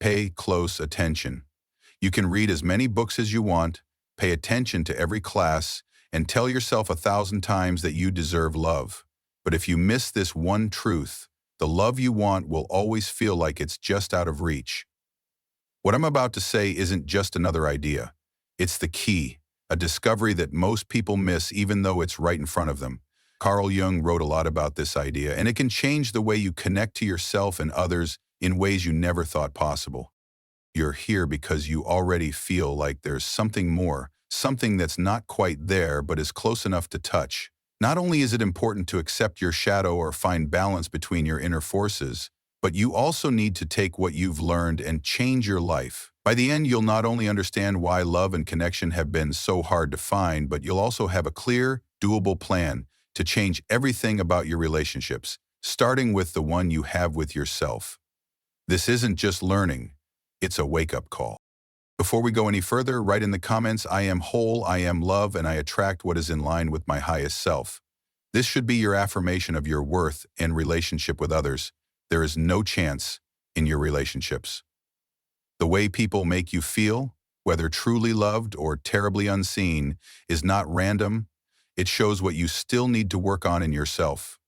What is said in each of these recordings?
Pay close attention. You can read as many books as you want, pay attention to every class, and tell yourself 1,000 times that you deserve love. But if you miss this one truth, the love you want will always feel like it's just out of reach. What I'm about to say isn't just another idea. It's the key, a discovery that most people miss even though it's right in front of them. Carl Jung wrote a lot about this idea, and it can change the way you connect to yourself and others in ways you never thought possible. You're here because you already feel like there's something more, something that's not quite there but is close enough to touch. Not only is it important to accept your shadow or find balance between your inner forces, but you also need to take what you've learned and change your life. By the end, you'll not only understand why love and connection have been so hard to find, but you'll also have a clear, doable plan to change everything about your relationships, starting with the one you have with yourself. This isn't just learning, it's a wake-up call. Before we go any further, write in the comments, "I am whole, I am love, and I attract what is in line with my highest self." This should be your affirmation of your worth and relationship with others. There is no chance in your relationships. The way people make you feel, whether truly loved or terribly unseen, is not random. It shows what you still need to work on in yourself.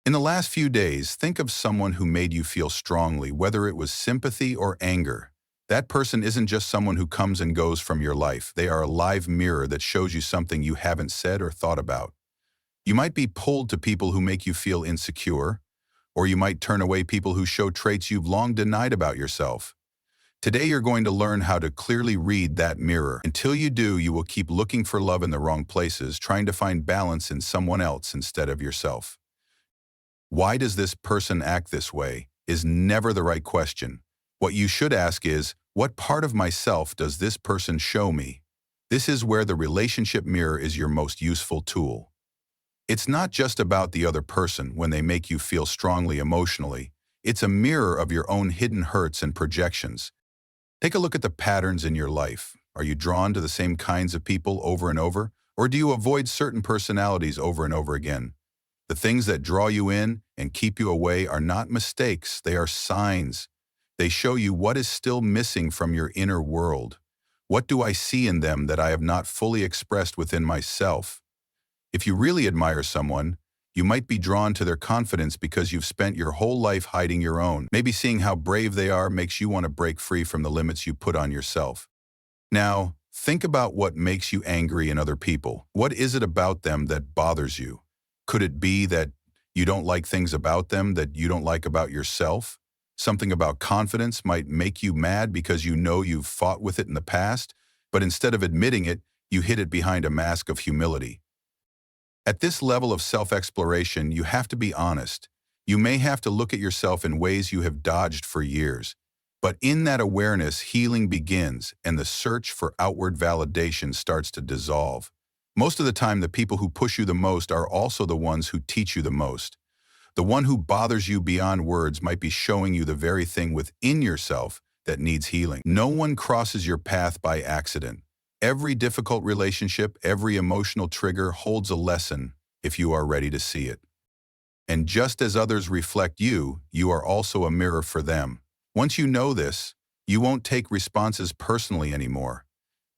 In the last few days, think of someone who made you feel strongly, whether it was sympathy or anger. That person isn't just someone who comes and goes from your life. They are a live mirror that shows you something you haven't said or thought about. You might be pulled to people who make you feel insecure, or you might turn away people who show traits you've long denied about yourself. Today you're going to learn how to clearly read that mirror. Until you do, you will keep looking for love in the wrong places, trying to find balance in someone else instead of yourself. Why does this person act this way is never the right question. What you should ask is, what part of myself does this person show me? This is where the relationship mirror is your most useful tool. It's not just about the other person when they make you feel strongly emotionally. It's a mirror of your own hidden hurts and projections. Take a look at the patterns in your life. Are you drawn to the same kinds of people over and over, or do you avoid certain personalities over and over again? The things that draw you in and keep you away are not mistakes, they are signs. They show you what is still missing from your inner world. What do I see in them that I have not fully expressed within myself? If you really admire someone, you might be drawn to their confidence because you've spent your whole life hiding your own. Maybe seeing how brave they are makes you want to break free from the limits you put on yourself. Now, think about what makes you angry in other people. What is it about them that bothers you? Could it be that you don't like things about them that you don't like about yourself? Something about confidence might make you mad because you know you've fought with it in the past, but instead of admitting it, you hid it behind a mask of humility. At this level of self-exploration, you have to be honest. You may have to look at yourself in ways you have dodged for years. But in that awareness, healing begins, and the search for outward validation starts to dissolve. Most of the time, the people who push you the most are also the ones who teach you the most. The one who bothers you beyond words might be showing you the very thing within yourself that needs healing. No one crosses your path by accident. Every difficult relationship, every emotional trigger holds a lesson if you are ready to see it. And just as others reflect you, you are also a mirror for them. Once you know this, you won't take responses personally anymore.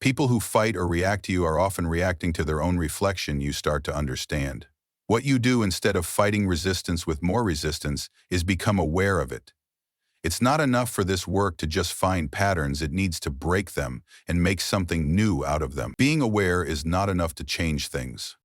People who fight or react to you are often reacting to their own reflection. You start to understand. What you do instead of fighting resistance with more resistance is become aware of it. It's not enough for this work to just find patterns, it needs to break them and make something new out of them. Being aware is not enough to change things.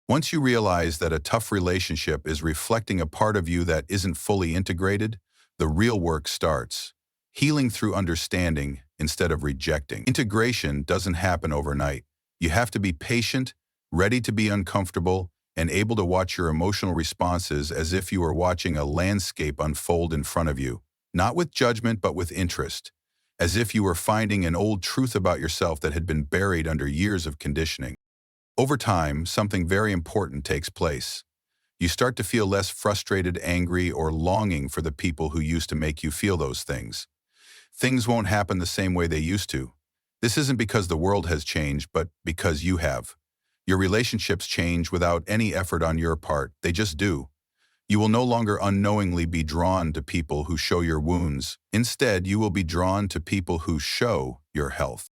Once you realize that a tough relationship is reflecting a part of you that isn't fully integrated, the real work starts. Healing through understanding instead of rejecting. Integration doesn't happen overnight. You have to be patient, ready to be uncomfortable, and able to watch your emotional responses as if you were watching a landscape unfold in front of you. Not with judgment, but with interest, as if you were finding an old truth about yourself that had been buried under years of conditioning. Over time, something very important takes place. You start to feel less frustrated, angry, or longing for the people who used to make you feel those things. Things won't happen the same way they used to. This isn't because the world has changed, but because you have. Your relationships change without any effort on your part, they just do. You will no longer unknowingly be drawn to people who show your wounds. Instead, you will be drawn to people who show your health.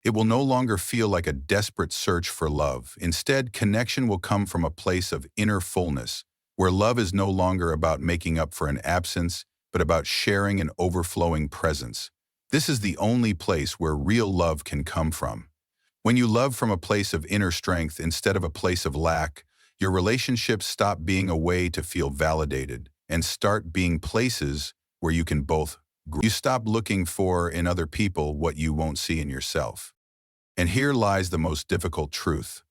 It will no longer feel like a desperate search for love. Instead, connection will come from a place of inner fullness, where love is no longer about making up for an absence, but about sharing an overflowing presence. This is the only place where real love can come from. When you love from a place of inner strength instead of a place of lack, your relationships stop being a way to feel validated and start being places where you can both grow. You stop looking for in other people what you won't see in yourself. And here lies the most difficult truth.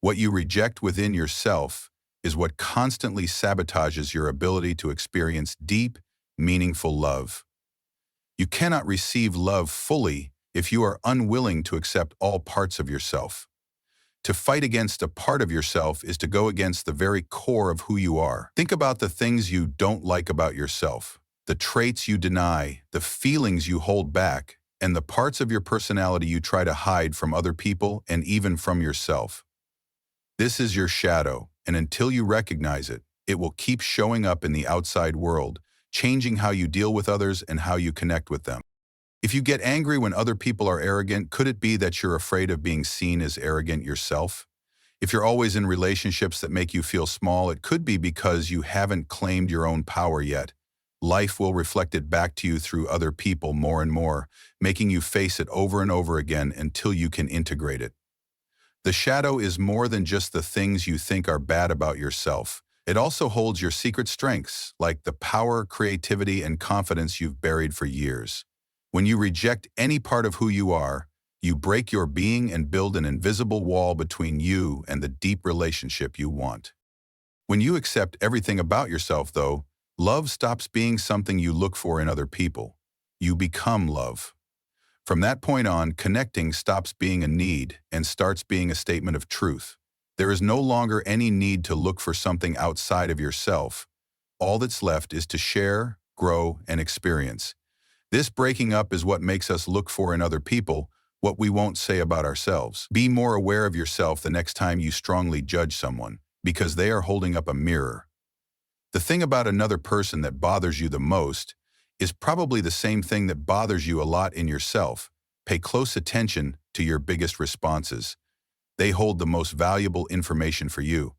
What you reject within yourself is what constantly sabotages your ability to experience deep, meaningful love. You cannot receive love fully if you are unwilling to accept all parts of yourself. To fight against a part of yourself is to go against the very core of who you are. Think about the things you don't like about yourself, the traits you deny, the feelings you hold back, and the parts of your personality you try to hide from other people and even from yourself. This is your shadow, and until you recognize it, it will keep showing up in the outside world, changing how you deal with others and how you connect with them. If you get angry when other people are arrogant, could it be that you're afraid of being seen as arrogant yourself? If you're always in relationships that make you feel small, it could be because you haven't claimed your own power yet. Life will reflect it back to you through other people more and more, making you face it over and over again until you can integrate it. The shadow is more than just the things you think are bad about yourself. It also holds your secret strengths, like the power, creativity, and confidence you've buried for years. When you reject any part of who you are, you break your being and build an invisible wall between you and the deep relationship you want. When you accept everything about yourself, though, love stops being something you look for in other people. You become love. From that point on, connecting stops being a need and starts being a statement of truth. There is no longer any need to look for something outside of yourself. All that's left is to share, grow, and experience. This breaking up is what makes us look for in other people what we won't say about ourselves. Be more aware of yourself the next time you strongly judge someone, because they are holding up a mirror. The thing about another person that bothers you the most is probably the same thing that bothers you a lot in yourself. Pay close attention to your biggest responses. They hold the most valuable information for you.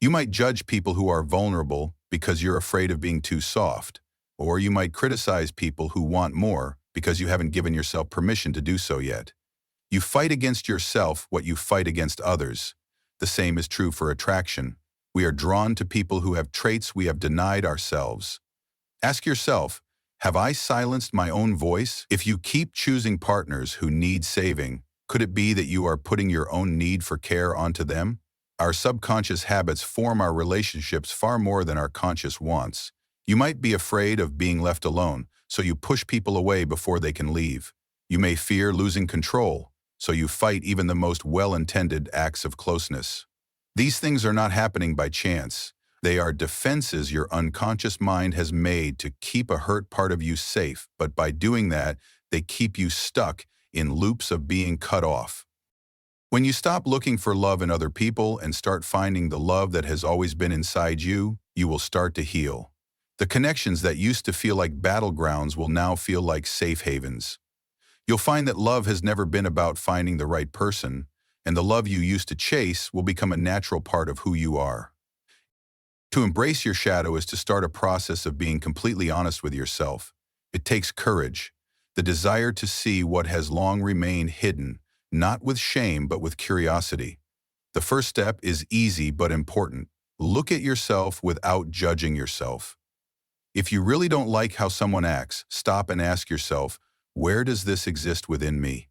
You might judge people who are vulnerable because you're afraid of being too soft, or you might criticize people who want more because you haven't given yourself permission to do so yet. You fight against yourself what you fight against others. The same is true for attraction. We are drawn to people who have traits we have denied ourselves. Ask yourself, have I silenced my own voice? If you keep choosing partners who need saving, could it be that you are putting your own need for care onto them? Our subconscious habits form our relationships far more than our conscious wants. You might be afraid of being left alone, so you push people away before they can leave. You may fear losing control, so you fight even the most well-intended acts of closeness. These things are not happening by chance. They are defenses your unconscious mind has made to keep a hurt part of you safe, but by doing that, they keep you stuck in loops of being cut off. When you stop looking for love in other people and start finding the love that has always been inside you, you will start to heal. The connections that used to feel like battlegrounds will now feel like safe havens. You'll find that love has never been about finding the right person, and the love you used to chase will become a natural part of who you are. To embrace your shadow is to start a process of being completely honest with yourself. It takes courage, the desire to see what has long remained hidden, not with shame but with curiosity. The first step is easy but important. Look at yourself without judging yourself. If you really don't like how someone acts, stop and ask yourself, where does this exist within me?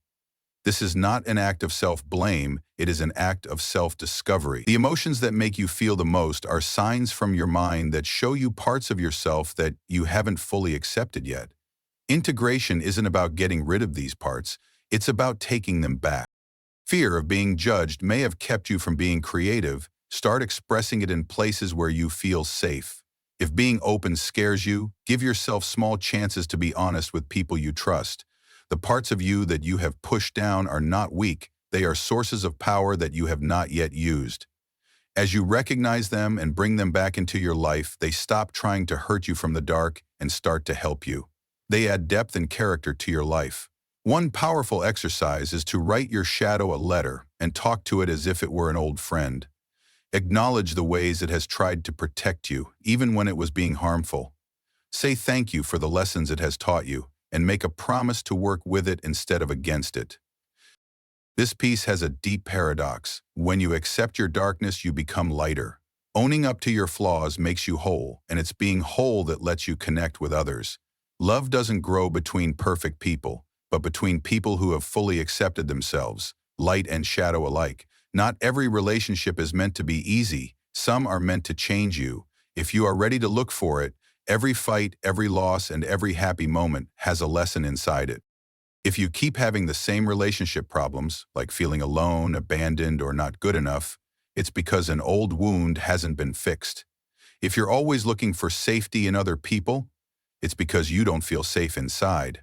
This is not an act of self-blame, it is an act of self-discovery. The emotions that make you feel the most are signs from your mind that show you parts of yourself that you haven't fully accepted yet. Integration isn't about getting rid of these parts, it's about taking them back. Fear of being judged may have kept you from being creative. Start expressing it in places where you feel safe. If being open scares you, give yourself small chances to be honest with people you trust. The parts of you that you have pushed down are not weak, they are sources of power that you have not yet used. As you recognize them and bring them back into your life, they stop trying to hurt you from the dark and start to help you. They add depth and character to your life. One powerful exercise is to write your shadow a letter and talk to it as if it were an old friend. Acknowledge the ways it has tried to protect you, even when it was being harmful. Say thank you for the lessons it has taught you, and make a promise to work with it instead of against it. This piece has a deep paradox. When you accept your darkness, you become lighter. Owning up to your flaws makes you whole, and it's being whole that lets you connect with others. Love doesn't grow between perfect people, but between people who have fully accepted themselves, light and shadow alike. Not every relationship is meant to be easy. Some are meant to change you. If you are ready to look for it, every fight, every loss, and every happy moment has a lesson inside it. If you keep having the same relationship problems, like feeling alone, abandoned, or not good enough, it's because an old wound hasn't been fixed. If you're always looking for safety in other people, it's because you don't feel safe inside.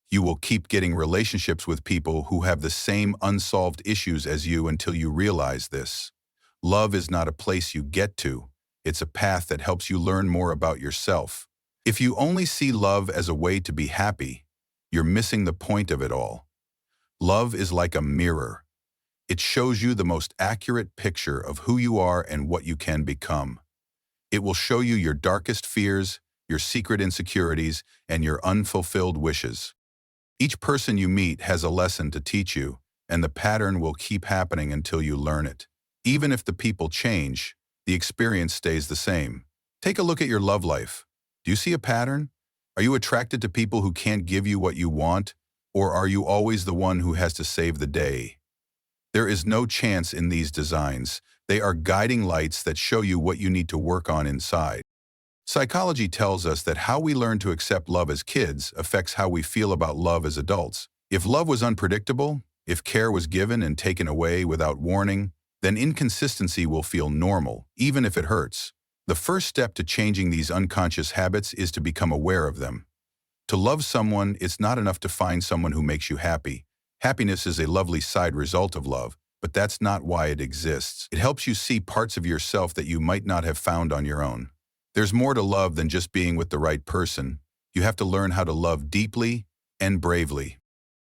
You will keep getting relationships with people who have the same unsolved issues as you until you realize this. Love is not a place you get to. It's a path that helps you learn more about yourself. If you only see love as a way to be happy, you're missing the point of it all. Love is like a mirror. It shows you the most accurate picture of who you are and what you can become. It will show you your darkest fears, your secret insecurities, and your unfulfilled wishes. Each person you meet has a lesson to teach you, and the pattern will keep happening until you learn it. Even if the people change, the experience stays the same. Take a look at your love life. Do you see a pattern? Are you attracted to people who can't give you what you want, or are you always the one who has to save the day? There is no chance in these designs. They are guiding lights that show you what you need to work on inside. Psychology tells us that how we learn to accept love as kids affects how we feel about love as adults. If love was unpredictable, if care was given and taken away without warning, then inconsistency will feel normal, even if it hurts. The first step to changing these unconscious habits is to become aware of them. To love someone, it's not enough to find someone who makes you happy. Happiness is a lovely side result of love, but that's not why it exists. It helps you see parts of yourself that you might not have found on your own. There's more to love than just being with the right person. You have to learn how to love deeply and bravely.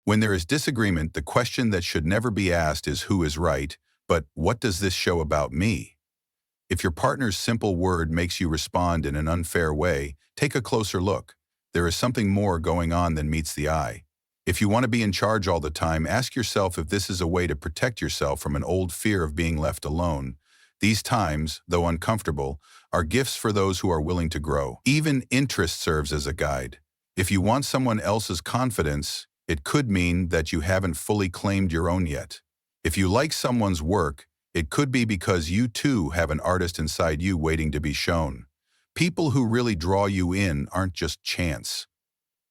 When there is disagreement, the question that should never be asked is who is right, but what does this show about me? If your partner's simple word makes you respond in an unfair way, take a closer look. There is something more going on than meets the eye. If you want to be in charge all the time, ask yourself if this is a way to protect yourself from an old fear of being left alone. These times, though uncomfortable, are gifts for those who are willing to grow. Even interest serves as a guide. If you want someone else's confidence, it could mean that you haven't fully claimed your own yet. If you like someone's work, it could be because you too have an artist inside you waiting to be shown. People who really draw you in aren't just chance.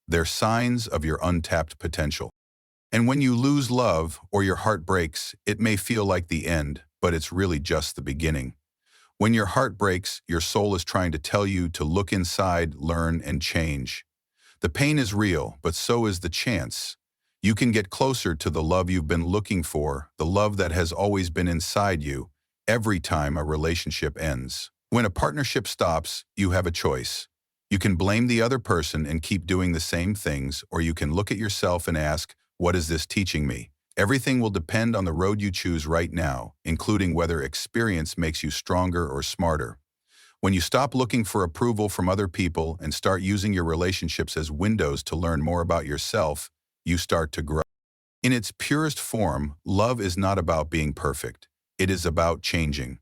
They're signs of your untapped potential. And when you lose love or your heart breaks, it may feel like the end, but it's really just the beginning. When your heart breaks, your soul is trying to tell you to look inside, learn, and change. The pain is real, but so is the chance. You can get closer to the love you've been looking for, the love that has always been inside you, every time a relationship ends. When a partnership stops, you have a choice. You can blame the other person and keep doing the same things, or you can look at yourself and ask, what is this teaching me? Everything will depend on the road you choose right now, including whether experience makes you stronger or smarter. When you stop looking for approval from other people and start using your relationships as windows to learn more about yourself, you start to grow. In its purest form, love is not about being perfect. It is about changing.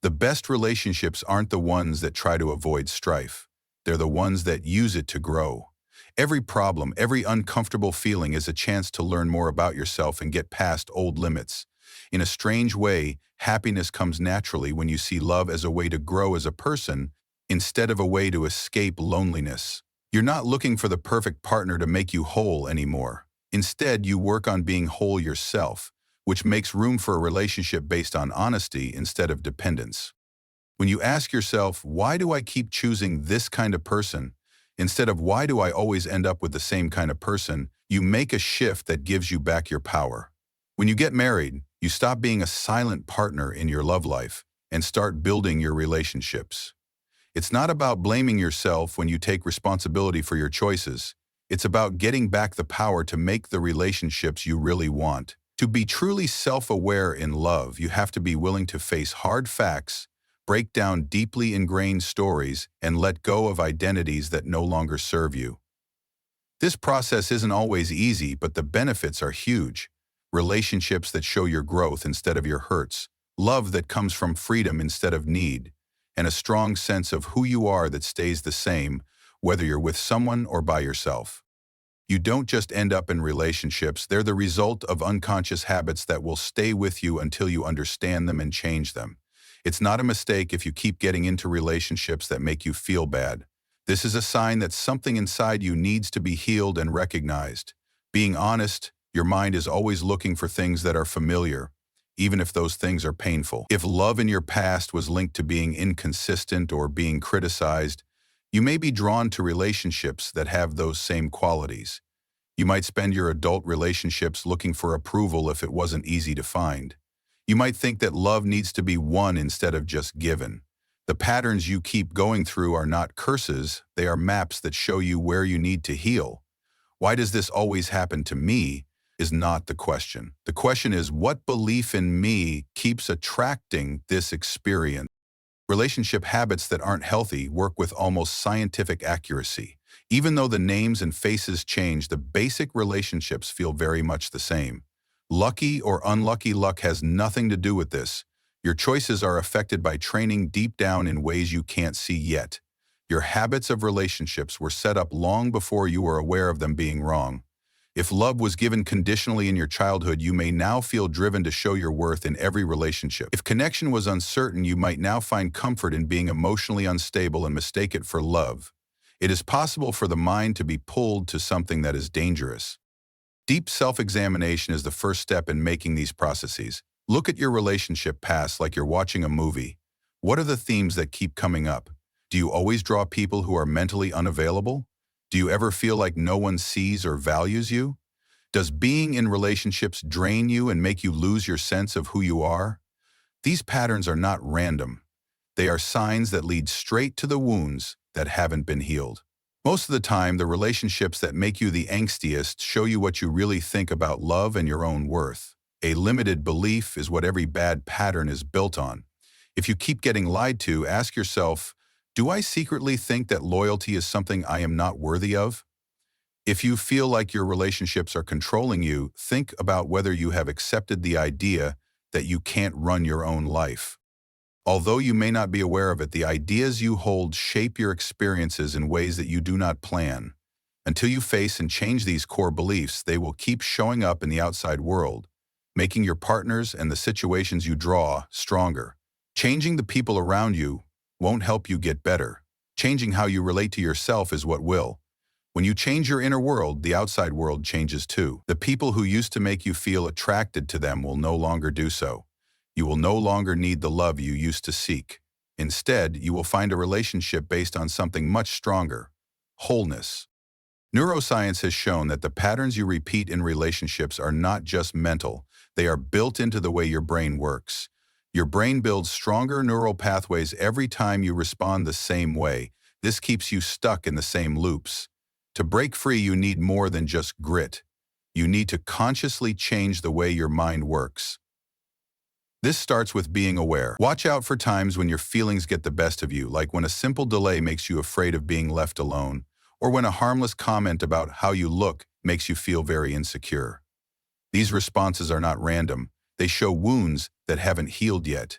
The best relationships aren't the ones that try to avoid strife. They're the ones that use it to grow. Every problem, every uncomfortable feeling is a chance to learn more about yourself and get past old limits. In a strange way, happiness comes naturally when you see love as a way to grow as a person instead of a way to escape loneliness. You're not looking for the perfect partner to make you whole anymore. Instead, you work on being whole yourself, which makes room for a relationship based on honesty instead of dependence. When you ask yourself, why do I keep choosing this kind of person, instead of why do I always end up with the same kind of person, you make a shift that gives you back your power. When you get married, you stop being a silent partner in your love life, and start building your relationships. It's not about blaming yourself when you take responsibility for your choices. It's about getting back the power to make the relationships you really want. To be truly self-aware in love, you have to be willing to face hard facts, break down deeply ingrained stories, and let go of identities that no longer serve you. This process isn't always easy, but the benefits are huge. Relationships that show your growth instead of your hurts, love that comes from freedom instead of need, and a strong sense of who you are that stays the same, whether you're with someone or by yourself. You don't just end up in relationships, they're the result of unconscious habits that will stay with you until you understand them and change them. It's not a mistake if you keep getting into relationships that make you feel bad. This is a sign that something inside you needs to be healed and recognized. Being honest, your mind is always looking for things that are familiar, even if those things are painful. If love in your past was linked to being inconsistent or being criticized, you may be drawn to relationships that have those same qualities. You might spend your adult relationships looking for approval if it wasn't easy to find. You might think that love needs to be won instead of just given. The patterns you keep going through are not curses, they are maps that show you where you need to heal. Why does this always happen to me is not the question. The question is, what belief in me keeps attracting this experience? Relationship habits that aren't healthy work with almost scientific accuracy. Even though the names and faces change, the basic relationships feel very much the same. Lucky or unlucky luck has nothing to do with this. Your choices are affected by training deep down in ways you can't see yet. Your habits of relationships were set up long before you were aware of them being wrong. If love was given conditionally in your childhood, you may now feel driven to show your worth in every relationship. If connection was uncertain, you might now find comfort in being emotionally unstable and mistake it for love. It is possible for the mind to be pulled to something that is dangerous. Deep self-examination is the first step in making these processes. Look at your relationship past like you're watching a movie. What are the themes that keep coming up? Do you always draw people who are mentally unavailable? Do you ever feel like no one sees or values you? Does being in relationships drain you and make you lose your sense of who you are? These patterns are not random. They are signs that lead straight to the wounds that haven't been healed. Most of the time, the relationships that make you the angstiest show you what you really think about love and your own worth. A limited belief is what every bad pattern is built on. If you keep getting lied to, ask yourself, do I secretly think that loyalty is something I am not worthy of? If you feel like your relationships are controlling you, think about whether you have accepted the idea that you can't run your own life. Although you may not be aware of it, the ideas you hold shape your experiences in ways that you do not plan. Until you face and change these core beliefs, they will keep showing up in the outside world, making your partners and the situations you draw stronger. Changing the people around you won't help you get better. Changing how you relate to yourself is what will. When you change your inner world, the outside world changes too. The people who used to make you feel attracted to them will no longer do so. You will no longer need the love you used to seek. Instead, you will find a relationship based on something much stronger: wholeness. Neuroscience has shown that the patterns you repeat in relationships are not just mental, they are built into the way your brain works. Your brain builds stronger neural pathways every time you respond the same way. This keeps you stuck in the same loops. To break free, you need more than just grit. You need to consciously change the way your mind works. This starts with being aware. Watch out for times when your feelings get the best of you, like when a simple delay makes you afraid of being left alone, or when a harmless comment about how you look makes you feel very insecure. These responses are not random. They show wounds that haven't healed yet.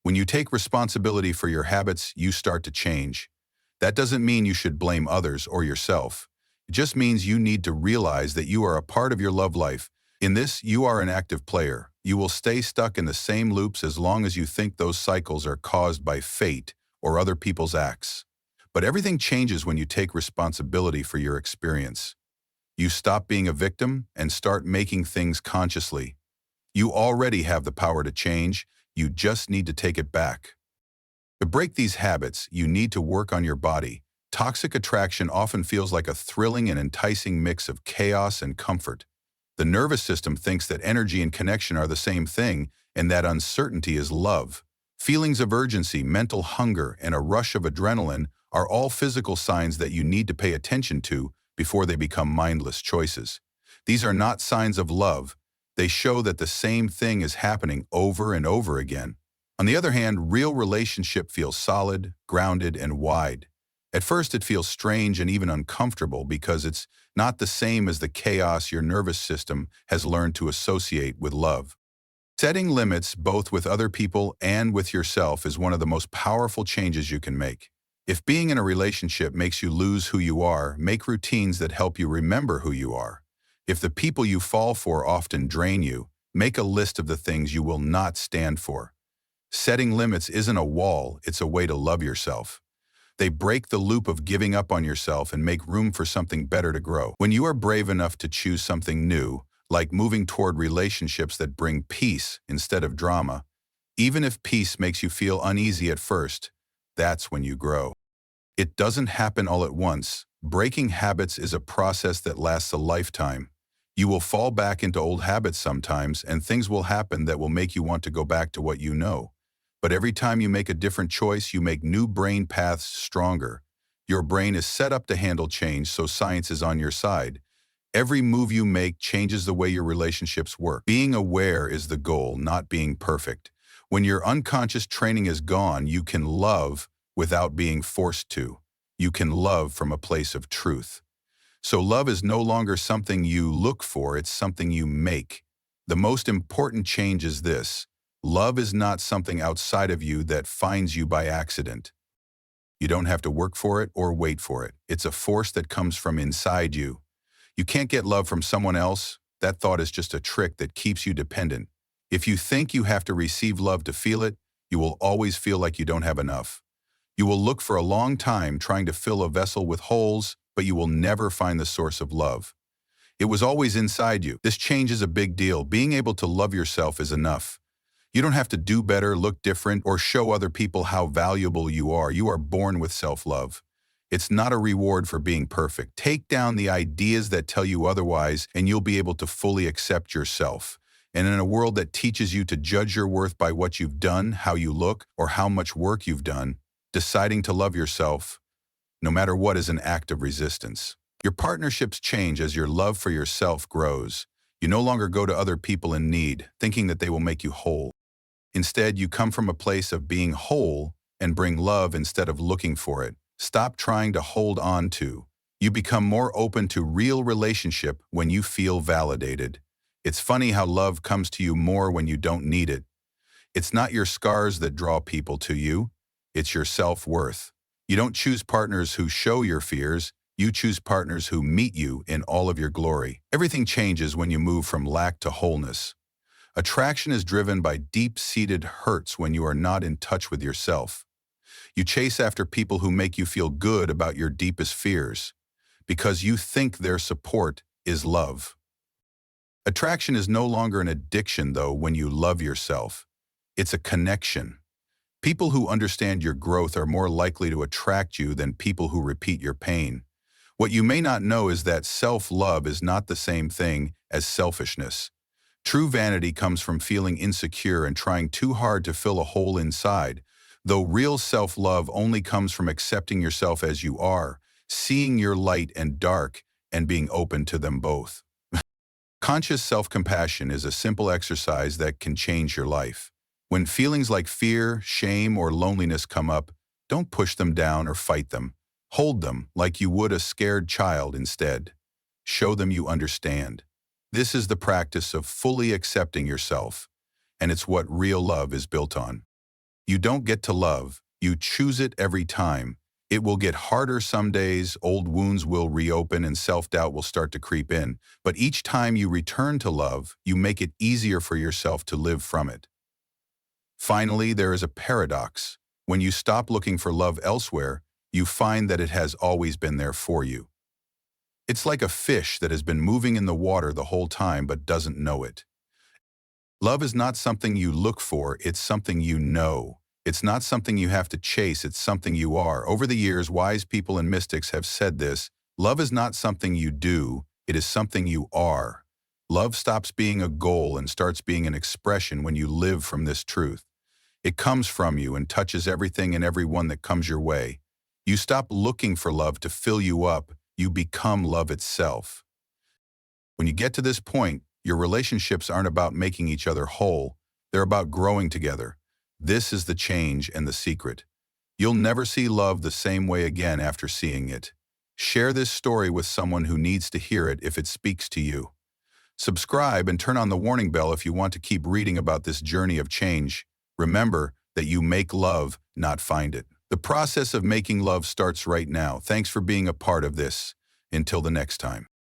When you take responsibility for your habits, you start to change. That doesn't mean you should blame others or yourself. It just means you need to realize that you are a part of your love life. In this, you are an active player. You will stay stuck in the same loops as long as you think those cycles are caused by fate or other people's acts. But everything changes when you take responsibility for your experience. You stop being a victim and start making things consciously. You already have the power to change, you just need to take it back. To break these habits, you need to work on your body. Toxic attraction often feels like a thrilling and enticing mix of chaos and comfort. The nervous system thinks that energy and connection are the same thing, and that uncertainty is love. Feelings of urgency, mental hunger, and a rush of adrenaline are all physical signs that you need to pay attention to before they become mindless choices. These are not signs of love. They show that the same thing is happening over and over again. On the other hand, real relationship feels solid, grounded, and wide. At first, it feels strange and even uncomfortable because it's not the same as the chaos your nervous system has learned to associate with love. Setting limits, both with other people and with yourself, is one of the most powerful changes you can make. If being in a relationship makes you lose who you are, make routines that help you remember who you are. If the people you fall for often drain you, make a list of the things you will not stand for. Setting limits isn't a wall, it's a way to love yourself. They break the loop of giving up on yourself and make room for something better to grow. When you are brave enough to choose something new, like moving toward relationships that bring peace instead of drama, even if peace makes you feel uneasy at first, that's when you grow. It doesn't happen all at once. Breaking habits is a process that lasts a lifetime. You will fall back into old habits sometimes, and things will happen that will make you want to go back to what you know. But every time you make a different choice, you make new brain paths stronger. Your brain is set up to handle change, so science is on your side. Every move you make changes the way your relationships work. Being aware is the goal, not being perfect. When your unconscious training is gone, you can love without being forced to. You can love from a place of truth. So love is no longer something you look for, it's something you make. The most important change is this: love is not something outside of you that finds you by accident. You don't have to work for it or wait for it. It's a force that comes from inside you. You can't get love from someone else. That thought is just a trick that keeps you dependent. If you think you have to receive love to feel it, you will always feel like you don't have enough. You will look for a long time trying to fill a vessel with holes, but you will never find the source of love. It was always inside you. This change is a big deal. Being able to love yourself is enough. You don't have to do better, look different, or show other people how valuable you are. You are born with self-love. It's not a reward for being perfect. Take down the ideas that tell you otherwise, and you'll be able to fully accept yourself. And in a world that teaches you to judge your worth by what you've done, how you look, or how much work you've done, deciding to love yourself, no matter what, is an act of resistance. Your partnerships change as your love for yourself grows. You no longer go to other people in need, thinking that they will make you whole. Instead, you come from a place of being whole and bring love instead of looking for it. Stop trying to hold on to. You become more open to real relationship when you feel validated. It's funny how love comes to you more when you don't need it. It's not your scars that draw people to you. It's your self-worth. You don't choose partners who show your fears. You choose partners who meet you in all of your glory. Everything changes when you move from lack to wholeness. Attraction is driven by deep-seated hurts when you are not in touch with yourself. You chase after people who make you feel good about your deepest fears, because you think their support is love. Attraction is no longer an addiction, though, when you love yourself. It's a connection. People who understand your growth are more likely to attract you than people who repeat your pain. What you may not know is that self-love is not the same thing as selfishness. True vanity comes from feeling insecure and trying too hard to fill a hole inside, though real self-love only comes from accepting yourself as you are, seeing your light and dark, and being open to them both. Conscious self-compassion is a simple exercise that can change your life. When feelings like fear, shame, or loneliness come up, don't push them down or fight them. Hold them like you would a scared child instead. Show them you understand. This is the practice of fully accepting yourself, and it's what real love is built on. You don't get to love, you choose it every time. It will get harder some days, old wounds will reopen, and self-doubt will start to creep in. But each time you return to love, you make it easier for yourself to live from it. Finally, there is a paradox. When you stop looking for love elsewhere, you find that it has always been there for you. It's like a fish that has been moving in the water the whole time but doesn't know it. Love is not something you look for, it's something you know. It's not something you have to chase, it's something you are. Over the years, wise people and mystics have said this: love is not something you do, it is something you are. Love stops being a goal and starts being an expression when you live from this truth. It comes from you and touches everything and everyone that comes your way. You stop looking for love to fill you up. You become love itself. When you get to this point, your relationships aren't about making each other whole. They're about growing together. This is the change and the secret. You'll never see love the same way again after seeing it. Share this story with someone who needs to hear it if it speaks to you. Subscribe and turn on the warning bell if you want to keep reading about this journey of change. Remember that you make love, not find it. The process of making love starts right now. Thanks for being a part of this. Until the next time.